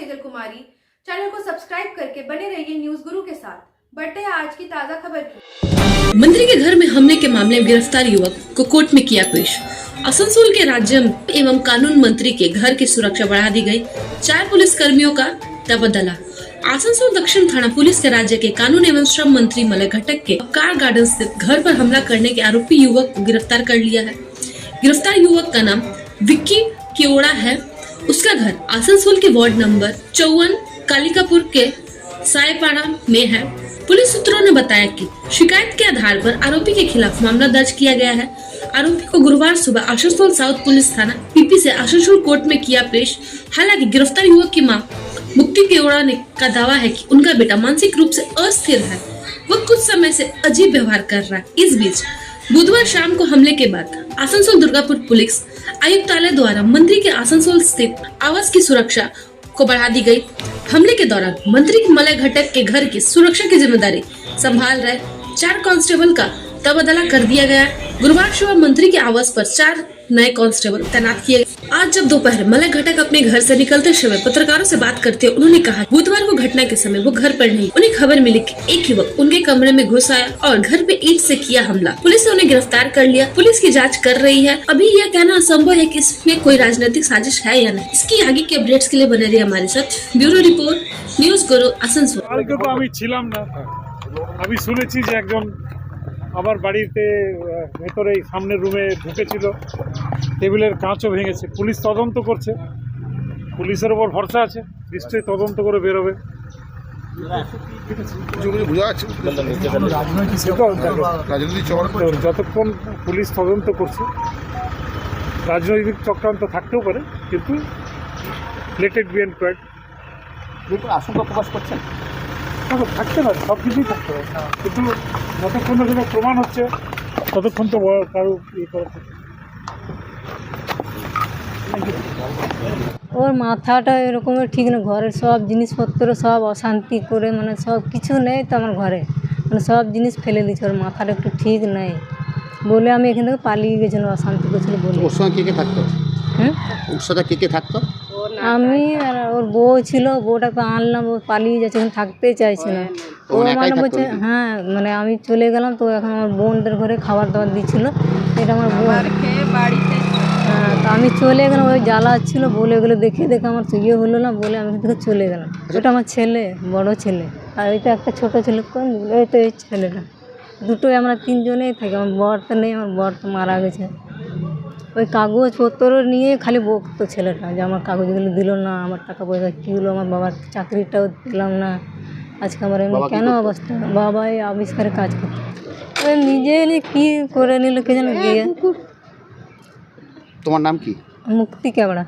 सेजल कुमारी। Channel को subscribe करके बने रहिए न्यूज गुरु के साथ। बढ़ते हैं आज की ताजा खबर की। मंत्री के घर में हमले के मामले में गिरफ्तार युवक को कोर्ट में किया पेश। आसनसोल के राज्य एवं कानून मंत्री के घर की सुरक्षा बढ़ा दी गई। 4 पुलिस कर्मियों का तबादला। आसनसोल दक्षिण थाना पुलिस के राज्य के कानून एवं श्रम मंत्री मलय घटक के कार गार्डन स्थित घर पर हमला करने के आरोपी युवक को गिरफ्तार कर लिया है। गिरफ्तार युवक का नाम विक्की केवड़ा है। उसका घर आसनसोल के वार्ड नंबर 54 कालिकापुर के सायपाड़ा में है। पुलिस सूत्रों ने बताया कि शिकायत के आधार पर आरोपी के खिलाफ मामला दर्ज किया गया है। आरोपी को गुरुवार सुबह आसनसोल साउथ पुलिस थाना पीपी से आसनसोल कोर्ट में किया पेश। हालांकि गिरफ्तार युवक की मां मुक्ति केवड़ा ने का दावा है कि उनका बेटा मानसिक रूप से अस्थिर है। वह कुछ समय से अजीब व्यवहार कर रहा है। इस बीच बुधवार शाम को हमले के बाद आसनसोल दुर्गापुर पुलिस आयुक्तालय द्वारा मंत्री के आसनसोल स्थित आवास की सुरक्षा को बढ़ा दी गई। हमले के दौरान मंत्री मलय घटक के घर की सुरक्षा की जिम्मेदारी संभाल रहे 4 कांस्टेबल का तबादला कर दिया गया। गुरुवार सुबह मंत्री के आवास पर 4 नए कांस्टेबल तैनात किए गए। आज जब दोपहर मलय घटक अपने घर से निकलते समय पत्रकारों से बात करते हुए उन्होंने कहा बुधवार को घटना के समय वो घर पर नहीं। उन्हें खबर मिली कि एक युवक उनके कमरे में घुस आया और घर पे ईंट से किया हमला। पुलिस ने उन्हें गिरफ्तार कर लिया। पुलिस की जांच कर रही है। अभी यह कहना असंभव है कि इसमें कोई राजनीतिक साजिश है या नहीं। इसकी आगे के अपडेट्स के लिए बने रहिए हमारे साथ। ब्यूरो रिपोर्ट न्यूज गुरु आसनसोल। আমি ছিলাম না, আমি শুনেছি যে একজন আমার বাড়িতে ভেতরে সামনের রুমে ঢুকেছিল, টেবিলের কাঁচও ভেঙেছে। পুলিশ তদন্ত করছে, পুলিশের উপর ভরসা আছে, নিশ্চয়ই তদন্ত করে বেরোবে। যতক্ষণ পুলিশ তদন্ত করছে রাজনৈতিক চক্রান্ত থাকতেও পারে, কিন্তু লেটেড বি এন্ড কোয়াইট। আশঙ্কা প্রকাশ করছেন থাকতে পারে, সব কিছুই থাকতে পারে, কিন্তু যতক্ষণ না সেটা প্রমাণ হচ্ছে ততক্ষণ তো কারো ইয়ে করা। ওর মাথাটা এরকমের ঠিক না। ঘরের সব জিনিসপত্র সব অশান্তি করে, মানে সব কিছু নেই তো আমার ঘরে, মানে সব জিনিস ফেলে দিচ্ছে। ওর মাথাটা একটু ঠিক নেই বলে আমি এখান থেকে পালিয়ে গেছিলাম, অশান্তি করছিল বলে। ওর সঙ্গে কে থাকতো? হ্যাঁ, ওর সাথে কে থাকতো? আমি আর ওর বউ ছিল। বউটাকে আনলাম, ও পালিয়ে যাচ্ছে, এখন থাকতেই চাইছে না। ও মানে বলছে হ্যাঁ, মানে আমি চলে গেলাম তো এখন আমার বোনদের ঘরে খাবার দাবার দিচ্ছিল। এটা আমার বোন বাড়িতে। হ্যাঁ, তো আমি চলে গেলাম। ওই জ্বালা ছিল বলে ওগুলো দেখে আমার ইয়ে হলো না বলে আমি থেকে চলে গেলাম। ওটা আমার ছেলে, বড় ছেলে, আর ওইটা একটা ছোটো ছেলে। কোন ওই তো এই ছেলেটা, দুটোই আমরা 3 জনেই থাকি। আমার বর তো নেই, আমার বর তো মারা গেছে। ওই কাগজপত্র নিয়ে খালি বকতো ছেলেটা যে আমার কাগজগুলো দিল না, আমার টাকা পয়সা কী হলো, আমার বাবার চাকরিটাও দিলাম না, আজকে আমার এমনি কেন অবস্থা। বাবা এই আবিষ্কারে কাজ করতো, ওই নিজে কী করে নিল কে যেন গিয়ে। তোমার নাম কি? মুক্তি কেবড়া।